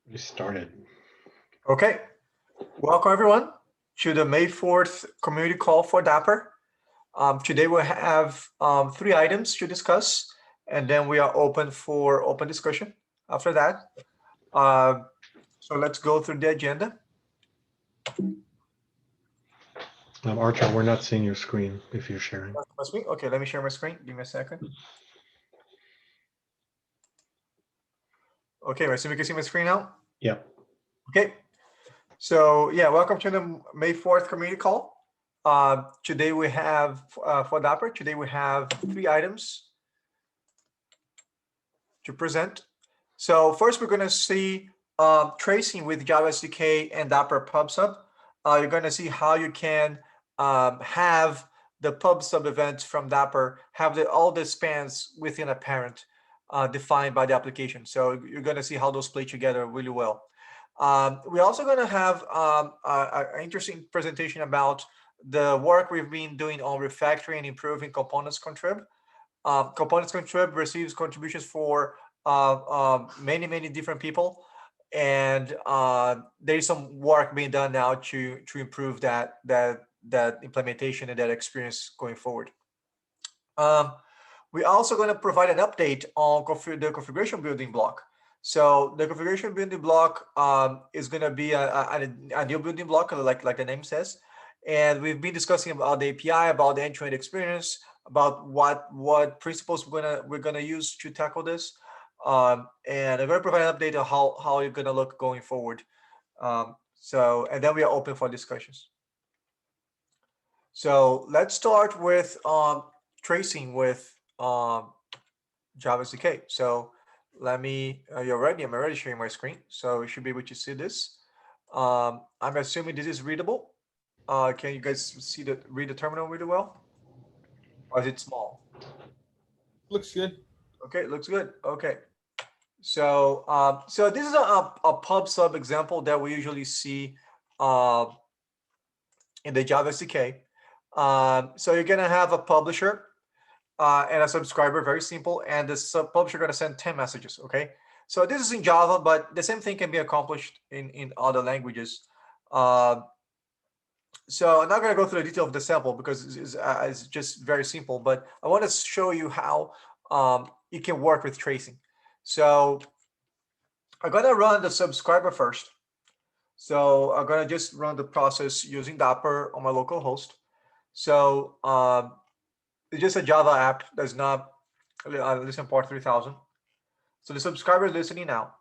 We started. Okay, welcome everyone to the May 4th community call for Dapr. Today we have 3 items to discuss, and then we are open for open discussion after that. So let's go through the agenda. Archer, we're not seeing your screen if you're sharing. Okay, let me share my screen. Give me a second. Okay, I assume you can see my screen now? Yeah. Okay, so yeah, welcome to the May 4th community call. Today we have, for Dapr, today we have 3 items to present. So first we're going to see tracing with Java SDK and Dapr PubSub. You're going to see how you can have the PubSub event from Dapr have all the spans within a parent defined by the application. So you're going to see how those play together really well. We're also going to have an interesting presentation about the work we've been doing on refactoring and improving components-contrib. Components-contrib receives contributions for many different people, and there is some work being done now to improve that implementation and that experience going forward. We're also going to provide an update on the configuration building block. So the configuration building block is going to be a new building block, like the name says. And we've been discussing about the API, about the end-to-end experience, about what principles we're gonna use to tackle this. And I'm going to provide an update on how you're going to look going forward. And then we are open for discussions. So let's start with tracing with Java SDK. So let me, I'm already sharing my screen. So you should be able to see this. I'm assuming this is readable. Can you guys read the terminal really well? Or is it small? Looks good. Okay, looks good. Okay. So so this is a pub sub example that we usually see in the Java SDK. So you're gonna have a publisher and a subscriber, very simple, and the publisher gonna send 10 messages. Okay, so this is in Java, but the same thing can be accomplished in other languages. So I'm not going to go through the detail of the sample because it's just very simple, but I want to show you how it can work with tracing. So I'm going to run the subscriber first. So I'm going to just run the process using Dapr on my local host. So it's just a Java app that's not listen port 3000. So the subscriber is listening now.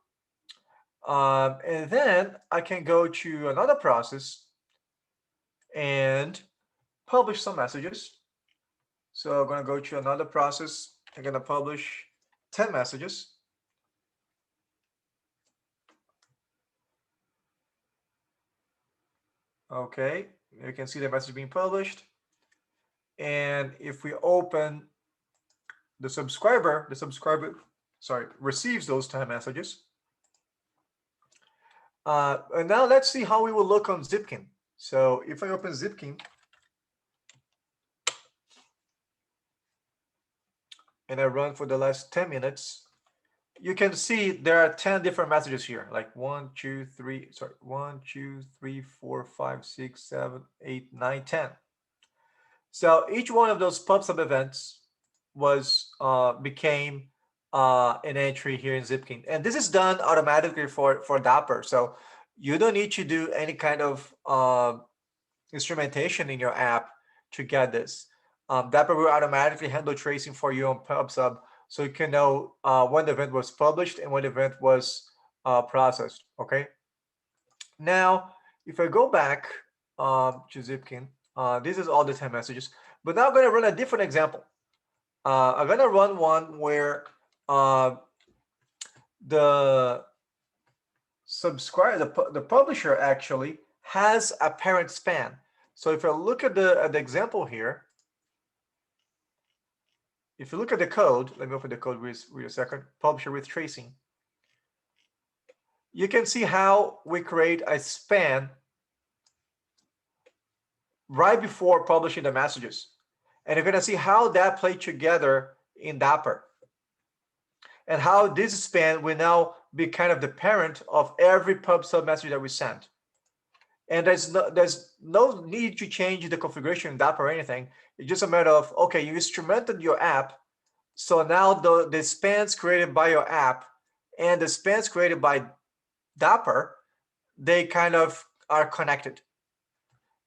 And then I can go to another process and publish some messages. So I'm going to go to another process. I'm going to publish 10 messages. Okay, you can see the message being published. And if we open the subscriber receives those 10 messages. And now let's see how we will look on Zipkin. So if I open Zipkin and I run for the last 10 minutes, you can see there are 10 different messages here, like 1, 2, 3, 4, 5, 6, 7, 8, 9, 10. So each one of those PubSub events became an entry here in Zipkin. And this is done automatically for Dapr. So you don't need to do any kind of instrumentation in your app to get this. Dapr will automatically handle tracing for you on PubSub, so you can know when the event was published and when the event was processed. Okay. Now, if I go back to Zipkin, this is all the 10 messages. But now I'm going to run a different example. I'm going to run one where the publisher actually has a parent span. So if I look at the example here, if you look at the code, let me open the code with a second, publisher with tracing. You can see how we create a span right before publishing the messages. And you're going to see how that played together in Dapr. and how this span will now be kind of the parent of every pub sub message that we send. And there's no need to change the configuration in Dapr or anything. It's just a matter of, okay, you instrumented your app, so now the spans created by your app and the spans created by Dapr, they kind of are connected.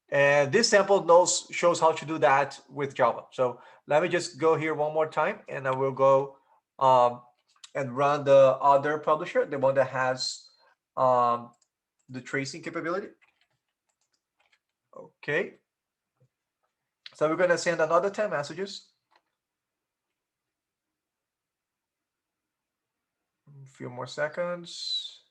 And this sample shows how to do that with Java. So let me just go here one more time, and I will go and run the other publisher, the one that has the tracing capability. Okay. So we're going to send another 10 messages. A few more seconds.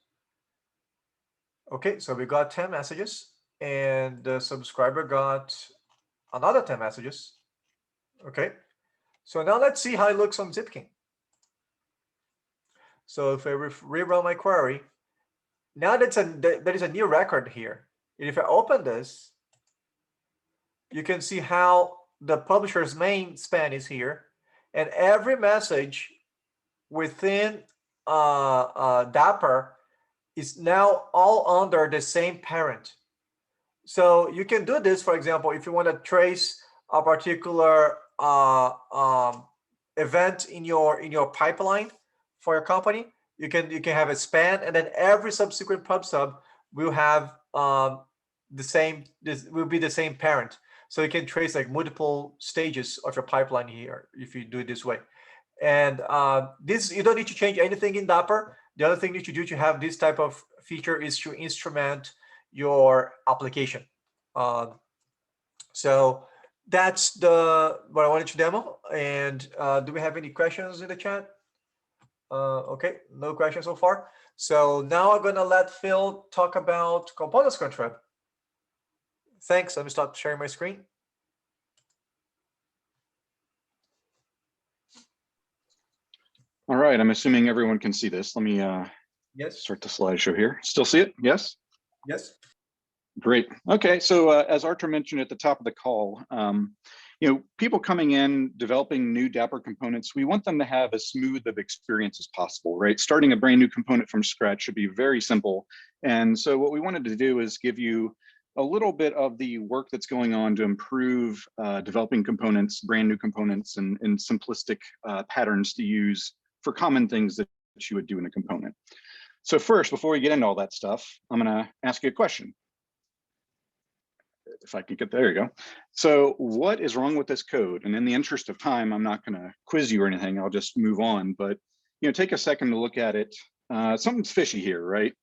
Okay, so we got 10 messages, and the subscriber got another 10 messages. Okay, so now let's see how it looks on Zipkin. So if I rerun my query, now there is a new record here. And if I open this, you can see how the publisher's main span is here, and every message within Dapr is now all under the same parent. So you can do this, for example, if you want to trace a particular event in your pipeline for your company, you can have a span, and then every subsequent pub sub will have this will be the same parent. So you can trace like multiple stages of your pipeline here if you do it this way. And this, you don't need to change anything in Dapr. The other thing you need to do to have this type of feature is to instrument your application. So that's what I wanted to demo. And do we have any questions in the chat? Okay, no questions so far. So now I'm gonna let Phil talk about components-contrib. Thanks. Let me start sharing my screen. All right, I'm assuming everyone can see this. Let me Yes. start the slideshow here. Still see it? Yes? Yes. Great. Okay, so as Artur mentioned at the top of the call, people coming in, developing new Dapr components, we want them to have as smooth of experience as possible, right? Starting a brand new component from scratch should be very simple. And so what we wanted to do is give you a little bit of the work that's going on to improve developing components, brand new components, and simplistic patterns to use for common things that you would do in a component. So first, before we get into all that stuff, I'm gonna ask you a question. If I can get there, you go. So what is wrong with this code? And in the interest of time, I'm not gonna quiz you or anything, I'll just move on. But take a second to look at it. Something's fishy here, right?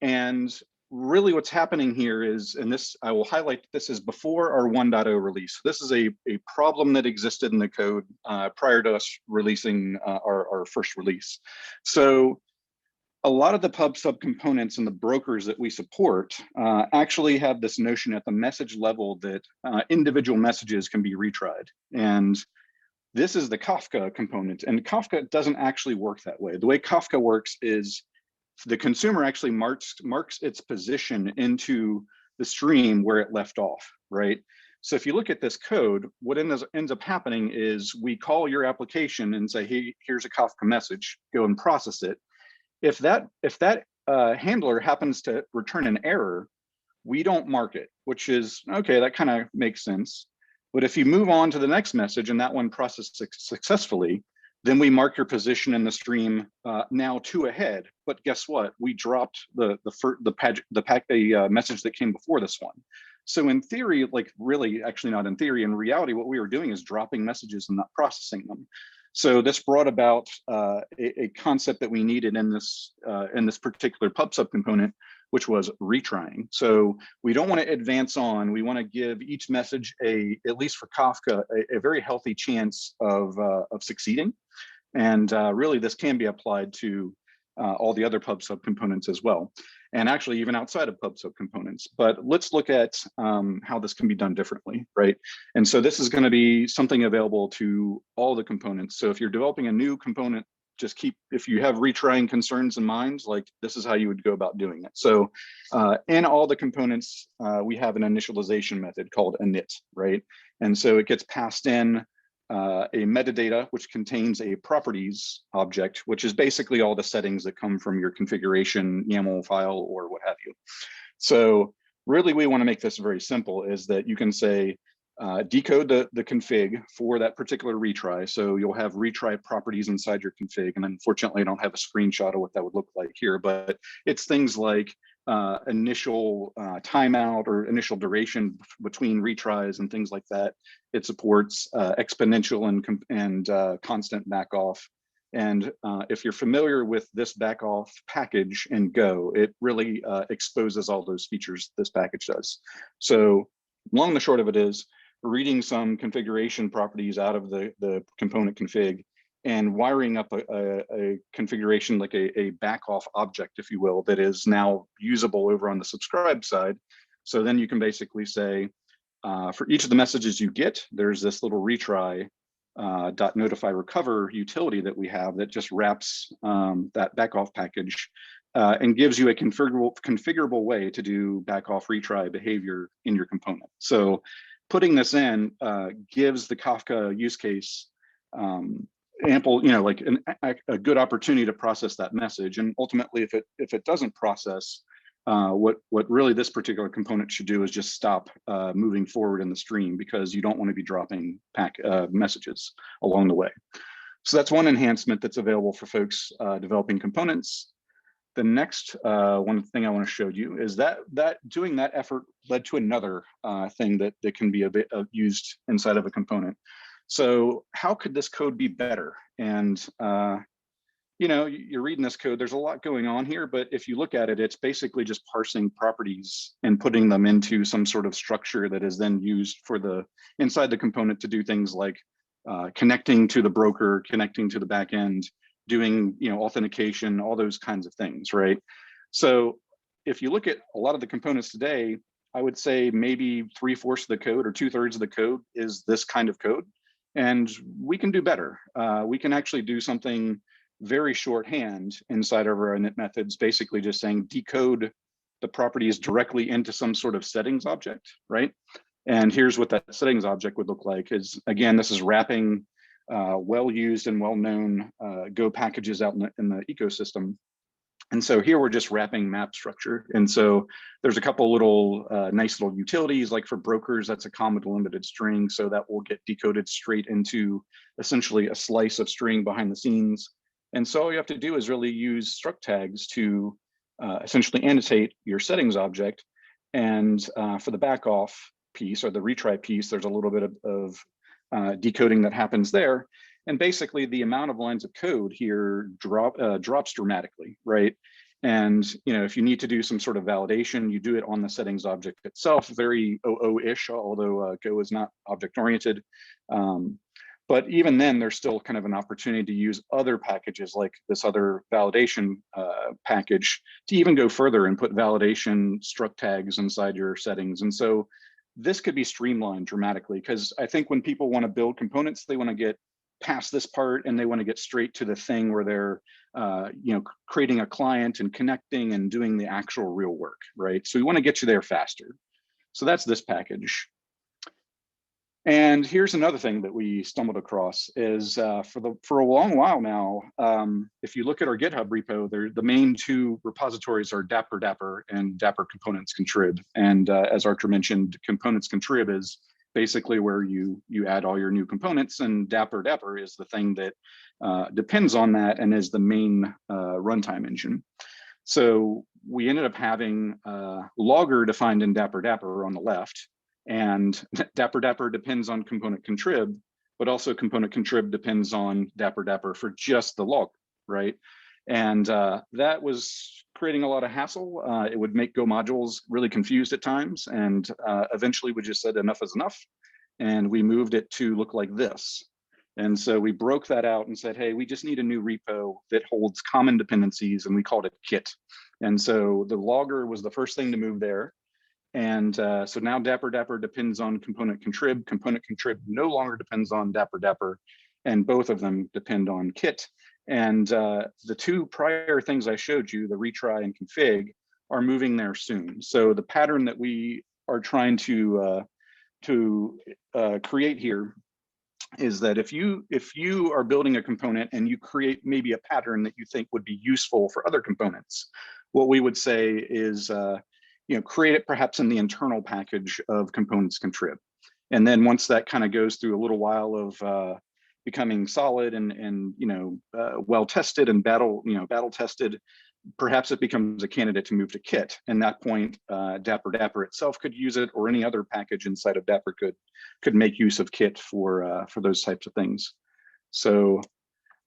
And really what's happening here is, and this, I will highlight, this is before our 1.0 release. This is a problem that existed in the code prior to us releasing our first release. So a lot of the pub sub components and the brokers that we support actually have this notion at the message level that individual messages can be retried. And this is the Kafka component, and Kafka doesn't actually work that way. The way Kafka works is the consumer actually marks its position into the stream where it left off, right? So if you look at this code, what ends up happening is we call your application and say, hey, here's a Kafka message, go and process it. If that handler happens to return an error, we don't mark it, which is, okay, that kind of makes sense. But if you move on to the next message and that one processed successfully, then we mark your position in the stream now 2 ahead. But guess what? We dropped the message that came before this one. So in theory, like really, actually not in theory, in reality, what we were doing is dropping messages and not processing them. So this brought about a concept that we needed in this particular pub sub component, which was retrying. So we don't want to advance on. We want to give each message at least for Kafka, a very healthy chance of succeeding. And really, this can be applied to all the other pub sub components as well, and actually even outside of pub sub components. But let's look at how this can be done differently, right? And so this is going to be something available to all the components. So if you're developing a new component, just if you have retrying concerns in mind, like this is how you would go about doing it. So in all the components, we have an initialization method called init, right? And so it gets passed in a metadata, which contains a properties object, which is basically all the settings that come from your configuration YAML file or what have you. So really, we want to make this very simple, is that you can say, decode the config for that particular retry. So you'll have retry properties inside your config. And unfortunately, I don't have a screenshot of what that would look like here, but it's things like initial timeout or initial duration between retries and things like that. It supports exponential and constant backoff. And if you're familiar with this backoff package in Go, it really exposes all those features this package does. So long and the short of it is, reading some configuration properties out of the component config and wiring up a configuration like a backoff object, if you will, that is now usable over on the subscribe side. So then you can basically say, for each of the messages you get, there's this little retry .notify recover utility that we have that just wraps that backoff package and gives you a configurable way to do backoff retry behavior in your component. So putting this in gives the Kafka use case ample, like a good opportunity to process that message. And ultimately, if it doesn't process, what really this particular component should do is just stop moving forward in the stream, because you don't want to be dropping messages along the way. So that's one enhancement that's available for folks developing components. The next one thing I want to show you is that doing that effort led to another thing that can be a bit used inside of a component. So how could this code be better? And you're reading this code, there's a lot going on here, but if you look at it, it's basically just parsing properties and putting them into some sort of structure that is then used for inside the component to do things like connecting to the broker, connecting to the back end, doing authentication, all those kinds of things, right? So if you look at a lot of the components today, I would say maybe 3/4 of the code or 2/3 of the code is this kind of code. And we can do better. We can actually do something very shorthand inside of our init methods, basically just saying decode the properties directly into some sort of settings object, right? And here's what that settings object would look like. Is again, this is wrapping well-used and well-known Go packages out in the ecosystem. And so here we're just wrapping map structure. And so there's a couple little nice little utilities, like for brokers, that's a comma delimited string. So that will get decoded straight into essentially a slice of string behind the scenes. And so all you have to do is really use struct tags to essentially annotate your settings object. And for the backoff piece or the retry piece, there's a little bit of decoding that happens there. And basically the amount of lines of code here drops dramatically, right? And if you need to do some sort of validation, you do it on the settings object itself, very OO-ish, although Go is not object-oriented. But even then, there's still kind of an opportunity to use other packages like this other validation package to even go further and put validation struct tags inside your settings. And so this could be streamlined dramatically, because I think when people want to build components, they want to get past this part and they want to get straight to the thing where they're creating a client and connecting and doing the actual real work, right? So we want to get you there faster. So that's this package. And here's another thing that we stumbled across is for a long while now, if you look at our GitHub repo, the main two repositories are Dapr and Dapr components-contrib. And as Archer mentioned, components-contrib is basically where you add all your new components, and Dapr is the thing that depends on that and is the main runtime engine. So we ended up having logger defined in Dapr on the left, and Dapr depends on component-contrib, but also component-contrib depends on Dapr for just the log, right? And that was creating a lot of hassle. It would make Go modules really confused at times. And eventually we just said enough is enough. And we moved it to look like this. And so we broke that out and said, hey, we just need a new repo that holds common dependencies, and we called it Kit. And so the logger was the first thing to move there. And so now Dapr depends on component-contrib. Component-contrib no longer depends on Dapr, and both of them depend on Kit. And the two prior things I showed you, the retry and config, are moving there soon. So the pattern that we are trying to create here is that if you are building a component and you create maybe a pattern that you think would be useful for other components, what we would say is create it perhaps in the internal package of components-contrib. And then once that kind of goes through a little while of becoming solid and well tested and battle tested, perhaps it becomes a candidate to move to Kit. And that point, Dapr itself could use it, or any other package inside of Dapr could make use of Kit for those types of things. So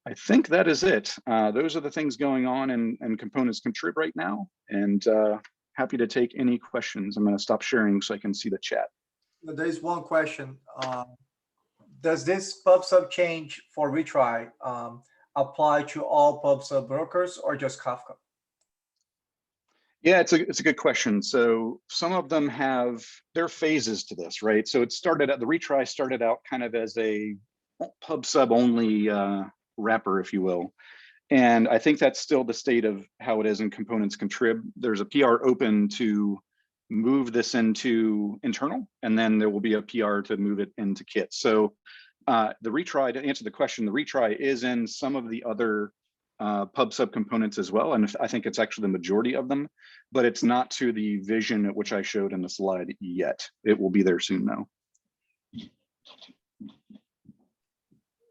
I think that is it. Those are the things going on in components-contrib right now, and happy to take any questions. I'm going to stop sharing so I can see the chat. There's one question. Does this pub/sub change for retry apply to all pub/sub brokers or just Kafka? Yeah, it's a good question. So some of them have their phases to this, right? So it started out, the retry started out kind of as a pub/sub only wrapper, if you will. And I think that's still the state of how it is in components-contrib. There's a PR open to move this into internal, and then there will be a PR to move it into Kit. So the retry, to answer the question, the retry is in some of the other pub/sub components as well, and I think it's actually the majority of them, but it's not to the vision at which I showed in the slide yet. It will be there soon, though.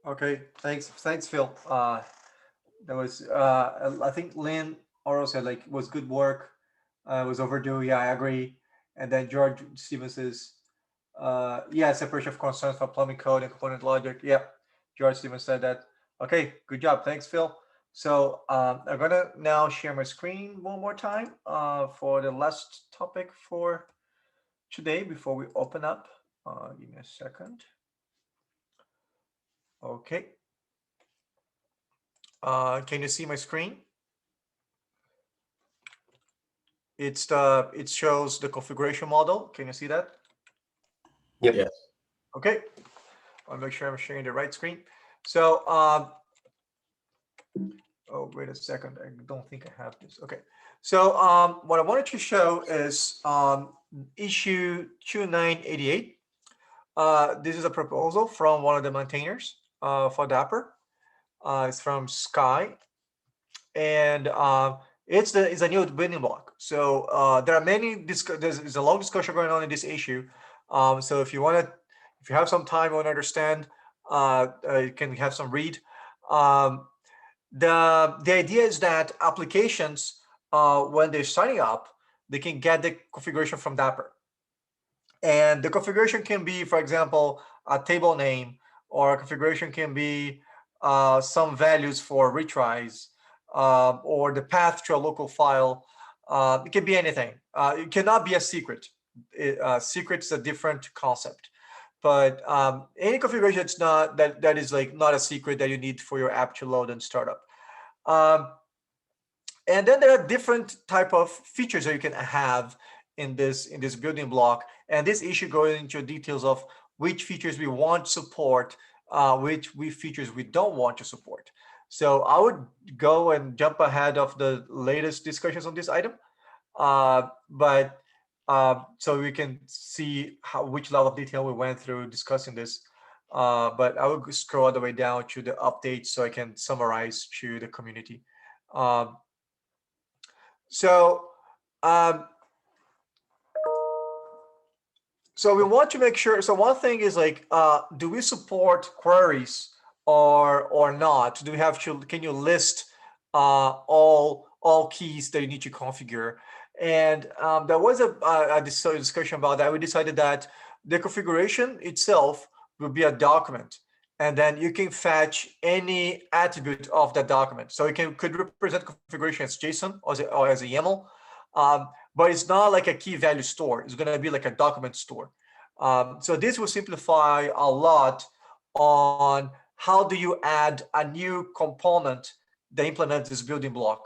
Okay, thanks, Phil. That was, I think Lynn also said like was good work. Was overdue. Yeah, I agree. And then George Stevens says, yeah, separation of concerns for plumbing code and component logic. Yep, George Stevens said that. Okay, good job. Thanks, Phil. So I'm gonna now share my screen one more time for the last topic for today before we open up. Give me a second. Okay. Can you see my screen? It shows the configuration model. Can you see that? Yep. Yes. Okay. I'll make sure I'm sharing the right screen. So, oh, wait a second. I don't think I have this. Okay. So what I wanted to show is issue 2988. This is a proposal from one of the maintainers for Dapr. It's from Sky, and it's a new building block. So there are many. There's a long discussion going on in this issue. So if you have some time, want to understand, you can have some read. The idea is that applications, when they're signing up, they can get the configuration from Dapr. And the configuration can be, for example, a table name, or a configuration can be some values for retries, or the path to a local file. It can be anything. It cannot be a secret. Secret is a different concept. But any configuration that's not that is like not a secret that you need for your app to load and start up. And then there are different type of features that you can have in this building block. And this issue goes into details of which features we want to support, which features we don't want to support. So I would go and jump ahead of the latest discussions on this item, so we can see which level of detail we went through discussing this. But I will scroll all the way down to the updates so I can summarize to the community. So we want to make sure. So one thing is like, do we support queries or not? Do we have to? Can you list all keys that you need to configure? And there was a discussion about that. We decided that the configuration itself will be a document, and then you can fetch any attribute of that document. So it could represent configuration as JSON or as a YAML, but it's not like a key value store. It's going to be like a document store. So this will simplify a lot on how do you add a new component that implements this building block.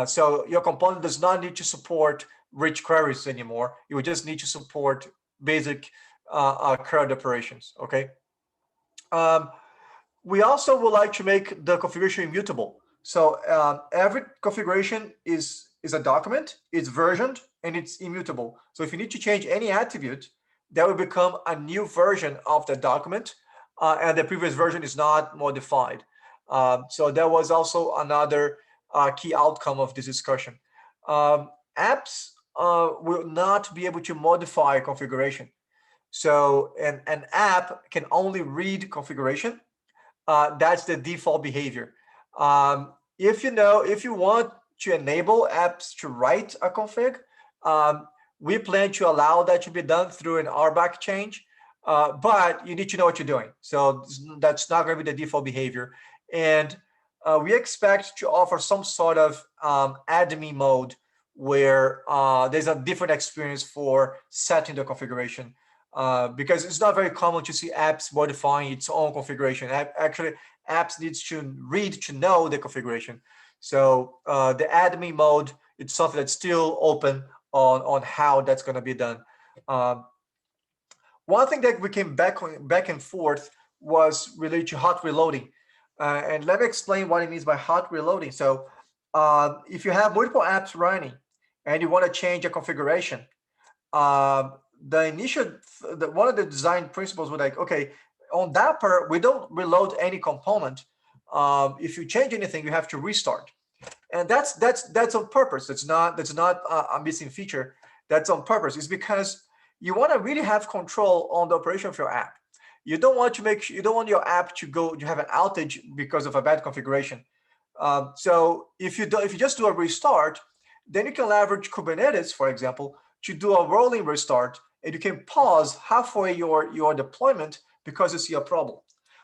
So your component does not need to support rich queries anymore. You would just need to support basic CRUD operations, okay? We also would like to make the configuration immutable. So every configuration is a document, it's versioned, and it's immutable. So if you need to change any attribute, that will become a new version of the document and the previous version is not modified. So that was also another key outcome of this discussion. Apps will not be able to modify configuration. So an app can only read configuration. That's the default behavior. If you want to enable apps to write a config, we plan to allow that to be done through an RBAC change, but you need to know what you're doing. So that's not going to be the default behavior. And we expect to offer some sort of admin mode where there's a different experience for setting the configuration. Because it's not very common to see apps modifying its own configuration. Actually, apps needs to read to know the configuration. So the admin mode, it's something that's still open on how that's going to be done. One thing that we came back and forth was related to hot reloading. And let me explain what it means by hot reloading. So if you have multiple apps running and you want to change a configuration, one of the design principles were like, okay, on Dapr, we don't reload any component. If you change anything, you have to restart. And that's on purpose. That's not a missing feature. That's on purpose. It's because you want to really have control on the operation of your app. You don't want your app to have an outage because of a bad configuration. So if you just do a restart, then you can leverage Kubernetes, for example, to do a rolling restart, and you can pause halfway your deployment because you see a problem.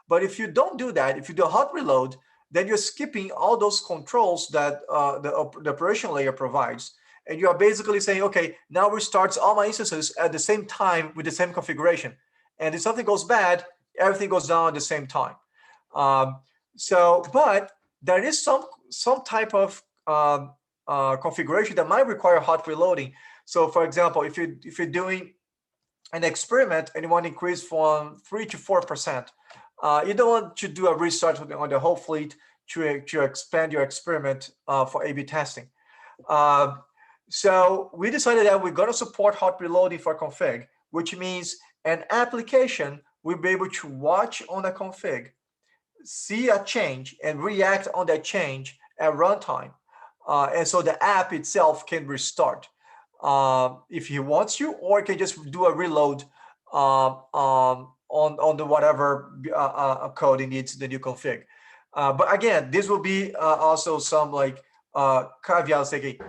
But if you don't do that, if you do a hot reload, then you're skipping all those controls that the operation layer provides. And you are basically saying, okay, now restarts all my instances at the same time with the same configuration. And if something goes bad, everything goes down at the same time. But there is some type of configuration that might require hot reloading. So for example, if you're doing an experiment and you want to increase from 3 to 4%, you don't want to do a restart on the whole fleet to expand your experiment for A/B testing. So we decided that we're going to support hot reloading for config, which means an application will be able to watch on a config, see a change, and react on that change at runtime. And so the app itself can restart if he wants to, or he can just do a reload on the whatever code he needs the new config. But again, this will be also some like caveats like,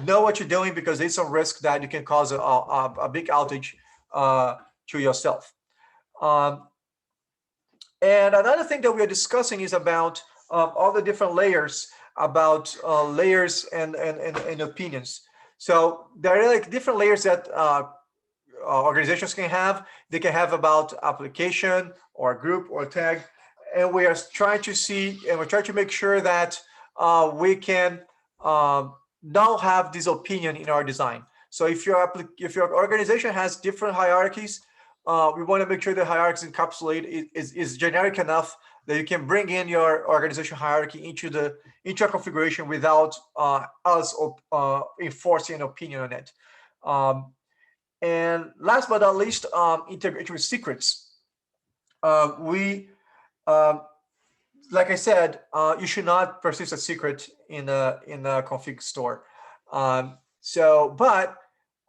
know what you're doing, because there's some risk that you can cause a big outage to yourself. And another thing that we are discussing is about all the different layers, about layers and opinions. So there are like different layers that organizations can have. They can have about application or group or tag. And we are trying to see, and we're trying to make sure that we can now have this opinion in our design. So if your organization has different hierarchies, we want to make sure the hierarchies encapsulate is generic enough that you can bring in your organization hierarchy into a configuration without us enforcing an opinion on it. And last but not least, integration with secrets. Like I said, you should not persist a secret in a config store. But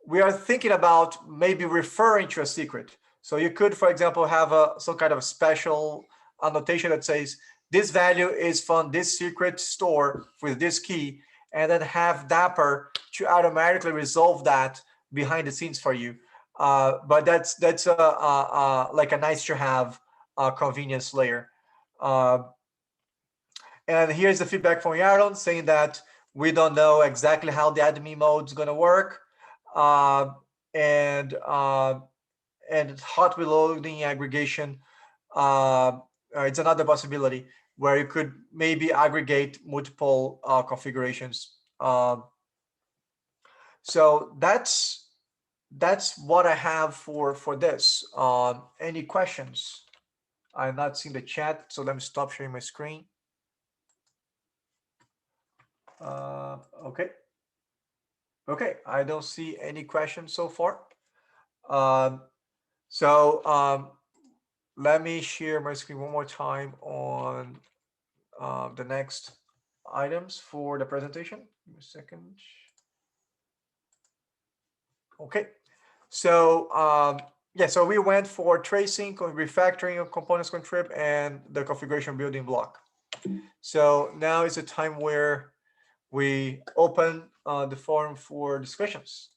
we are thinking about maybe referring to a secret. So you could, for example, have some kind of special annotation that says this value is from this secret store with this key, and then have Dapr to automatically resolve that behind the scenes for you. But that's like a nice to have convenience layer. And here's the feedback from Yaron saying that we don't know exactly how the admin mode is going to work, and hot reloading aggregation. It's another possibility where you could maybe aggregate multiple configurations. So that's what I have for this. Any questions? I'm not seeing the chat, so let me stop sharing my screen. Okay, I don't see any questions so far. let me share my screen one more time on the next items for the presentation. Give me a second. Okay, so yeah, so we went for tracing, refactoring of components-contrib, and the configuration building block. So now is a time where we open the forum for discussions.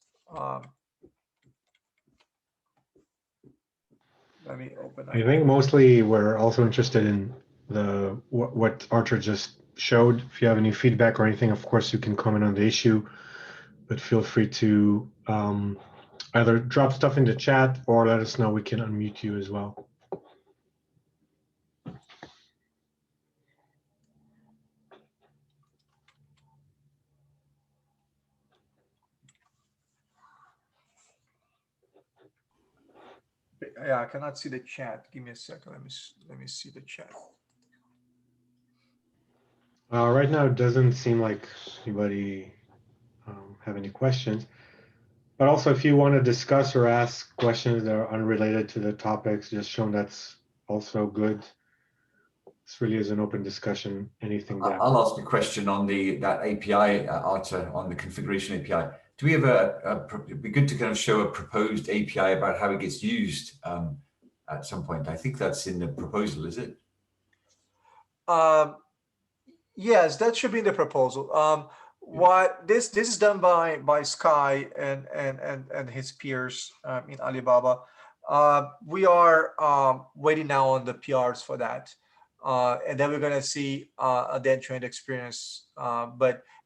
Let me open. I think mostly we're also interested in the what Archer just showed. If you have any feedback or anything, of course you can comment on the issue, but feel free to either drop stuff in the chat or let us know. We can unmute you as well. Yeah, I cannot see the chat. Give me a second. Let me see the chat. Right now, it doesn't seem like anybody have any questions. But also, if you want to discuss or ask questions that are unrelated to the topics just shown, that's also good. This really is an open discussion. Anything that I'll ask a question on that API, Arta, on the configuration API. Do we have it'd be good to kind of show a proposed API about how it gets used at some point. I think that's in the proposal, is it? Yes, that should be in the proposal. What this is done by Sky and his peers in Alibaba. We are waiting now on the PRs for that, and then we're gonna see a dead trend experience.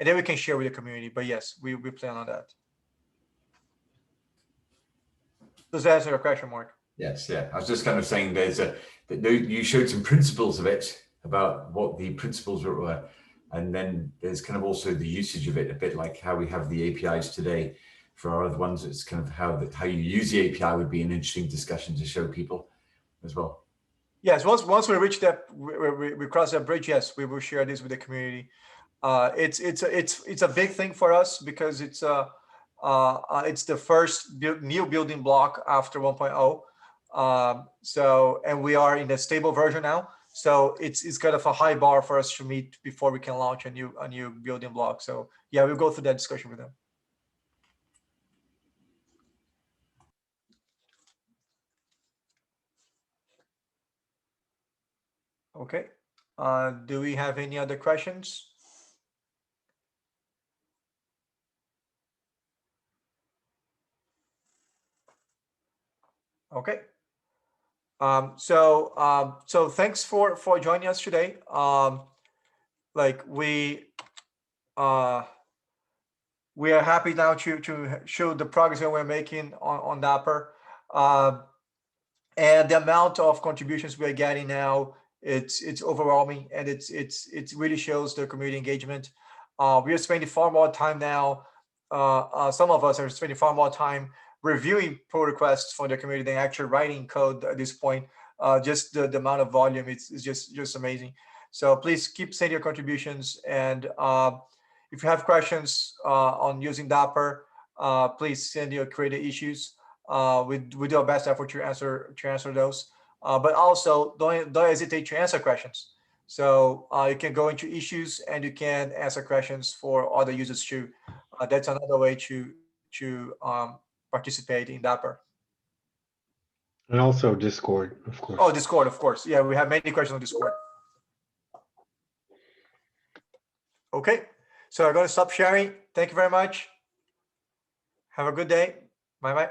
And then we can share with the community. But yes, we plan on that. Does that answer your question, Mark? Yes, yeah. I was just kind of saying that you showed some principles of it, about what the principles were, and then there's kind of also the usage of it, a bit like how we have the APIs today. For our other ones, it's kind of how you use the API would be an interesting discussion to show people as well. Yes, once we reach that, we cross that bridge. Yes, we will share this with the community. It's a big thing for us because it's the first new building block after 1.0. So, and we are in the stable version now. So it's kind of a high bar for us to meet before we can launch a new building block. So yeah, we'll go through that discussion with them. Okay. Do we have any other questions? Okay. So thanks for joining us today. Like we are happy now to show the progress that we're making on Dapr. And the amount of contributions we're getting now, it's overwhelming, and it really shows the community engagement. We are spending far more time now. Some of us are spending far more time reviewing pull requests for the community than actually writing code at this point. Just the amount of volume, it's just amazing. So please keep sending your contributions, and if you have questions on using Dapr, please send your created issues. We do our best effort to answer those, but also don't hesitate to answer questions. So you can go into issues and you can answer questions for other users too. That's another way to participate in Dapr. and also Discord, of course. Oh, Discord, of course. Yeah, we have many questions on Discord. Okay, so I'm going to stop sharing. Thank you very much. Have a good day. Bye-bye.